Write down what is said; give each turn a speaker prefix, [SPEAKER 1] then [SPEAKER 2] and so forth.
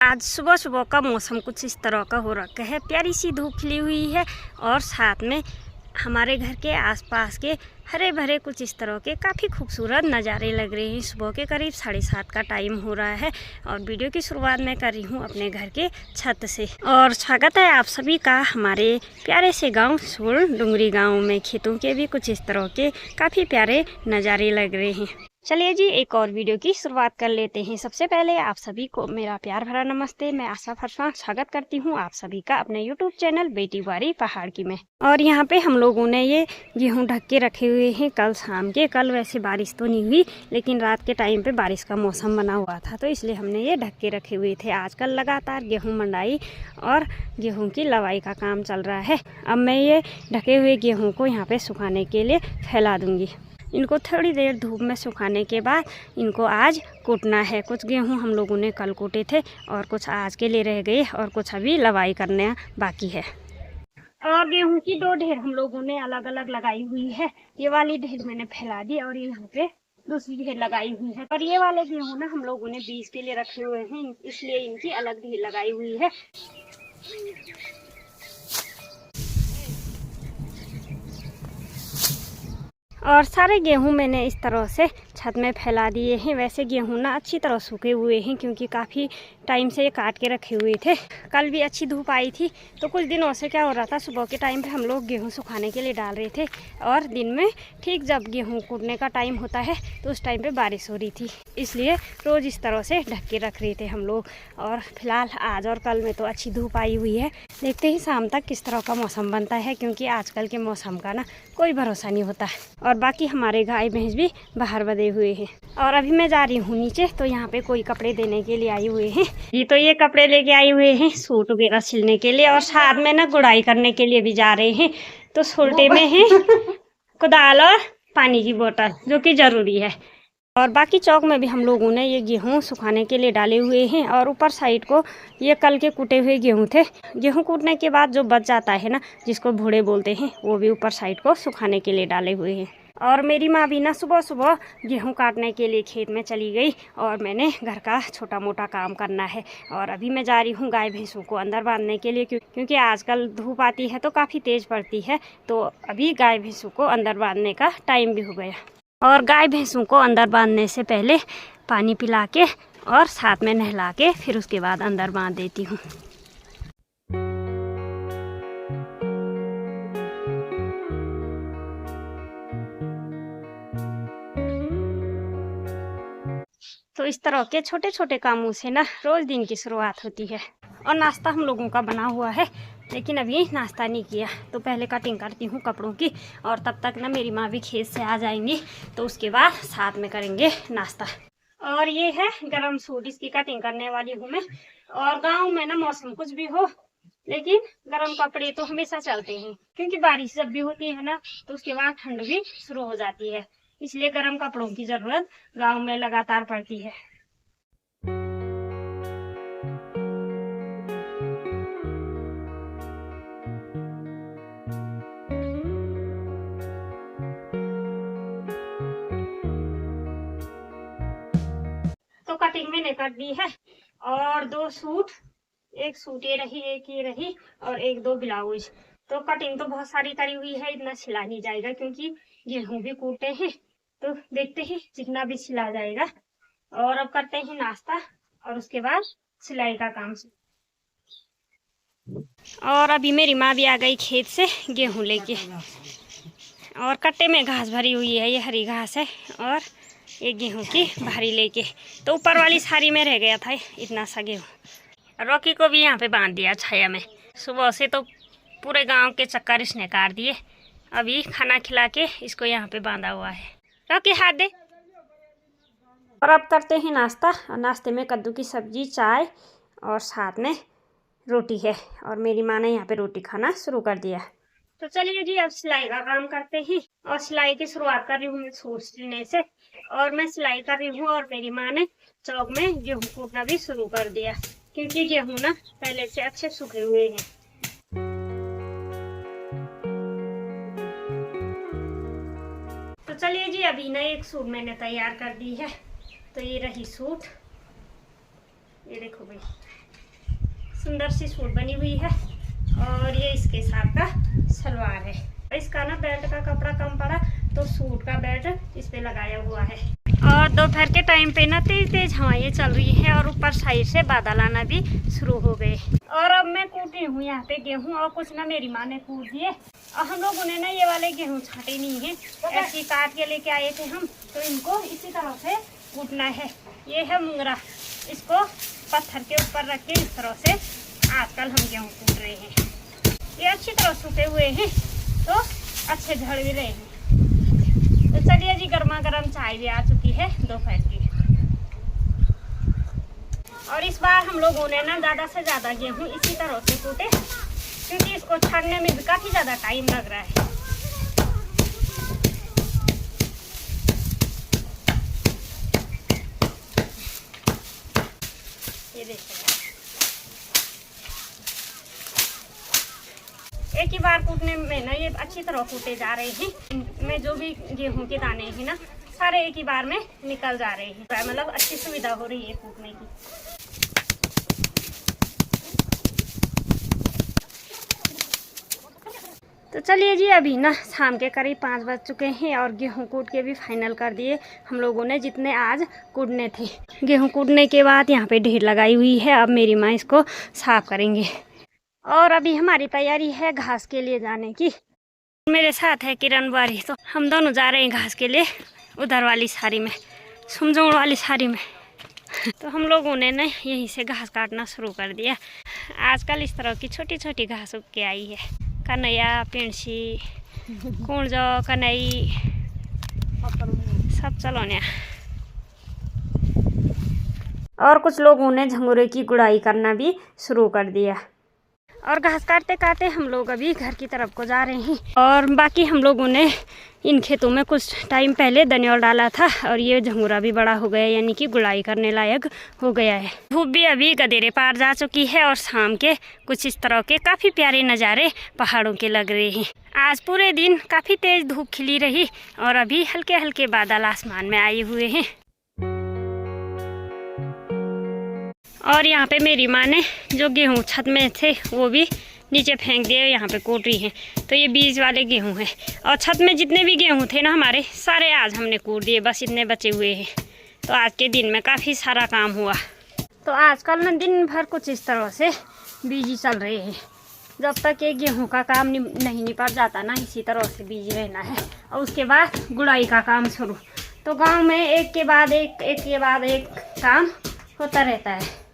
[SPEAKER 1] आज सुबह सुबह का मौसम कुछ इस तरह का हो रखा है। प्यारी सी धूप खिली हुई है और साथ में हमारे घर के आसपास के हरे भरे कुछ इस तरह के काफ़ी खूबसूरत नज़ारे लग रहे हैं। सुबह के करीब 7:30 का टाइम हो रहा है और वीडियो की शुरुआत मैं कर रही हूँ अपने घर के छत से। और स्वागत है आप सभी का हमारे प्यारे से गांव सुल डुंगरी गांव में। खेतों के भी कुछ इस तरह के काफ़ी प्यारे नज़ारे लग रहे हैं। चलिए जी एक और वीडियो की शुरुआत कर लेते हैं। सबसे पहले आप सभी को मेरा प्यार भरा नमस्ते। मैं आशा फरसा स्वागत करती हूँ आप सभी का अपने यूट्यूब चैनल बेटी बारी पहाड़ की में। और यहाँ पे हम लोगों ने ये गेहूँ ढक के रखे हुए हैं कल शाम के। कल वैसे बारिश तो नहीं हुई लेकिन रात के टाइम पे बारिश का मौसम बना हुआ था तो इसलिए हमने ये ढक के रखे हुए थे। आजकल लगातार गेहूँ मंडाई और गेहूँ की लवाई का काम चल रहा है। अब मैं ये ढके हुए गेहूँ को यहाँ पे सुखाने के लिए फैला दूँगी। इनको थोड़ी देर धूप में सुखाने के बाद इनको आज कूटना है। कुछ गेहूं हम लोगों ने कल कूटे थे और कुछ आज के लिए रह गए और कुछ अभी लवाई करना बाकी है। और गेहूं की 2 ढेर हम लोगों ने अलग अलग लगाई हुई है। ये वाली ढेर मैंने फैला दी और यहाँ पे दूसरी ढेर लगाई हुई है। और ये वाले गेहूं ना हम लोगों ने बीज के लिए रखे हुए हैं इसलिए इनकी अलग ढेर लगाई हुई है। और सारे गेहूं मैंने इस तरह से छत में फैला दिए हैं। वैसे गेहूं ना अच्छी तरह सूखे हुए हैं क्योंकि काफ़ी टाइम से ये काट के रखे हुए थे। कल भी अच्छी धूप आई थी तो कुछ दिनों से क्या हो रहा था, सुबह के टाइम पे हम लोग गेहूं सुखाने के लिए डाल रहे थे और दिन में ठीक जब गेहूं कूटने का टाइम होता है तो उस टाइम पे बारिश हो रही थी, इसलिए रोज़ इस तरह से ढक के रख रहे थे हम लोग। और फिलहाल आज और कल में तो अच्छी धूप आई हुई है। देखते ही शाम तक किस तरह का मौसम बनता है क्योंकि आजकल के मौसम का ना कोई भरोसा नहीं होता है। और बाकी हमारे गाय भैंस भी बाहर बंधे हुए हैं। और अभी मैं जा रही हूँ नीचे तो यहाँ पे कोई कपड़े देने के लिए आई हुए हैं। ये कपड़े लेके आई हुए हैं सूट वगैरह सिलने के लिए और साथ में ना गुड़ाई करने के लिए भी जा रहे हैं। तो सोल्टे में है कुदाल और पानी की बोतल जो कि जरूरी है। और बाकी चौक में भी हम लोगों ने ये गेहूं सुखाने के लिए डाले हुए हैं। और ऊपर साइड को ये कल के कूटे हुए गेहूं थे। गेहूं कूटने के बाद जो बच जाता है ना, जिसको भूड़े बोलते हैं, वो भी ऊपर साइड को सुखाने के लिए डाले हुए हैं। और मेरी माँ भी ना सुबह सुबह गेहूं काटने के लिए खेत में चली गई और मैंने घर का छोटा मोटा काम करना है। और अभी मैं जा रही हूँ गाय भैंसों को अंदर बांधने के लिए क्योंकि आजकल धूप आती है तो काफ़ी तेज़ पड़ती है। तो अभी गाय भैंसों को अंदर बांधने का टाइम भी हो गया। और गाय भैंसों को अंदर बांधने से पहले पानी पिला के और साथ में नहला के फिर उसके बाद अंदर बांध देती हूँ। तो इस तरह के छोटे छोटे कामों से ना रोज दिन की शुरुआत होती है। और नाश्ता हम लोगों का बना हुआ है लेकिन अभी नाश्ता नहीं किया तो पहले कटिंग करती हूँ कपड़ों की। और तब तक ना मेरी माँ भी खेत से आ जाएंगी तो उसके बाद साथ में करेंगे नाश्ता। और ये है गरम सूट, इसकी कटिंग करने वाली हूँ मैं। और गांव में ना मौसम कुछ भी हो लेकिन गरम कपड़े तो हमेशा चलते हैं क्योंकि बारिश जब भी होती है ना तो उसके बाद ठंड भी शुरू हो जाती है, इसलिए गर्म कपड़ों की जरूरत गांव में लगातार पड़ती है। तो कटिंग मैंने कर दी है और 2 सूट, एक सूट ये रही, एक ये रही और 1-2 ब्लाउज। तो कटिंग तो बहुत सारी करी हुई है, इतना सिला नहीं जाएगा क्योंकि गेहूं भी कूटे हैं तो देखते ही जितना भी सिला जाएगा। और अब करते हैं नाश्ता और उसके बाद सिलाई का काम। और अभी मेरी माँ भी आ गई खेत से गेहूं लेके और कट्टे में घास भरी हुई है, ये हरी घास है और ये गेहूं की भारी लेके। तो ऊपर वाली सारी में रह गया था इतना सा गेहूं। रॉकी को भी यहाँ पे बांध दिया छाया में। सुबह से तो पूरे गांव के चक्कर इसने काट दिए। अभी खाना खिला के इसको यहाँ पे बांधा हुआ है। रॉकी हाथ दे। और अब करते हैं नाश्ता। और नाश्ते में कद्दू की सब्जी, चाय और साथ में रोटी है। और मेरी माँ ने यहाँ पे रोटी खाना शुरू कर दिया। तो चलिए जी अब सिलाई का काम करते हैं। और सिलाई की शुरुआत कर रही हूँ मैं सूट सिलने से। और मैं सिलाई कर रही हूँ और मेरी माँ ने चौक में गेहूँ कूटना भी शुरू कर दिया क्योंकि गेहूँ ना पहले से अच्छे सूखे हुए हैं। तो चलिए जी अभी ना एक सूट मैंने तैयार कर दी है। तो ये रही सूट, ये देखो भाई सुंदर सी सूट बनी हुई है और ये इसके साथ का सलवार है। इसका ना बेल्ट का कपड़ा कम पड़ा तो सूट का बेल्ट इस पे लगाया हुआ है। और दोपहर के टाइम पे ना तेज तेज हवाएं चल रही है और ऊपर साइड से बादल आना भी शुरू हो गए। और अब मैं कूट रही हूँ यहाँ पे गेहूँ और कुछ ना मेरी माँ ने कूट दिए। और हम लोगों ने ना ये वाले गेहूँ छाटे नहीं है, ऐसे काट के लेके आए थे हम, तो इनको इसी तरह से कूटना है। ये है मुंगरा, इसको पत्थर के ऊपर रख के इस तरह से आजकल हम गेहूँ कूट रहे हैं। ये अच्छी तरह सूखे हुए हैं तो अच्छे झड़ भी रहे हैं। तो चलिए जी, गर्मा गर्म चाय भी आ चुकी है दोपहर की। और इस बार हम लोगों ने ना ज़्यादा से ज़्यादा गेहूँ इसी तरह से कूटे, क्योंकि इसको छानने में भी काफ़ी ज़्यादा टाइम लग रहा है। ये देखिए, एक ही बार कूटने में ना ये अच्छी तरह कूटे जा रहे हैं। इनमें जो भी गेहूं के दाने हैं ना, सारे एक ही बार में निकल जा रहे हैं। मतलब अच्छी सुविधा हो रही है कूटने की। तो चलिए जी, अभी ना शाम के करीब 5 बज चुके हैं और गेहूं कूट के भी फाइनल कर दिए हम लोगों ने, जितने आज कूटने थे। गेहूं कूटने के बाद यहाँ पे ढेर लगाई हुई है, अब मेरी माँ इसको साफ करेंगे। और अभी हमारी तैयारी है घास के लिए जाने की। मेरे साथ है किरण बारी, तो हम दोनों जा रहे हैं घास के लिए, उधर वाली साड़ी में, सुमजोड़ वाली साड़ी में। तो हम लोगों ने ना यहीं से घास काटना शुरू कर दिया। आजकल इस तरह की छोटी छोटी घास उग के आई है। कन्हैया, पिंसी, कुंजो, कन्हई सब चलोने। और कुछ लोगों ने झंगोरे की गुड़ाई करना भी शुरू कर दिया। और घास काटते काटते हम लोग अभी घर की तरफ को जा रहे हैं। और बाकी हम लोगों ने इन खेतों में कुछ टाइम पहले धनिया डाला था और ये झंगोरा भी बड़ा हो गया, यानी कि गुड़ाई करने लायक हो गया है। धूप भी अभी गदेरे पार जा चुकी है और शाम के कुछ इस तरह के काफ़ी प्यारे नज़ारे पहाड़ों के लग रहे हैं। आज पूरे दिन काफ़ी तेज़ धूप खिली रही और अभी हल्के हल्के बादल आसमान में आए हुए हैं। और यहाँ पे मेरी माँ ने जो गेहूँ छत में थे वो भी नीचे फेंक दिए, यहाँ पे कूट रही हैं। तो ये बीज वाले गेहूँ हैं और छत में जितने भी गेहूँ थे ना हमारे, सारे आज हमने कूट दिए, बस इतने बचे हुए हैं। तो आज के दिन में काफ़ी सारा काम हुआ। तो आजकल ना दिन भर कुछ इस तरह से बिजी चल रहे हैं। जब तक ये गेहूँ का काम नहीं निपट जाता ना, इसी तरह से बिजी रहना है। और उसके बाद गुड़ाई का काम शुरू। तो गाँव में एक के बाद एक, एक के बाद एक काम होता रहता है।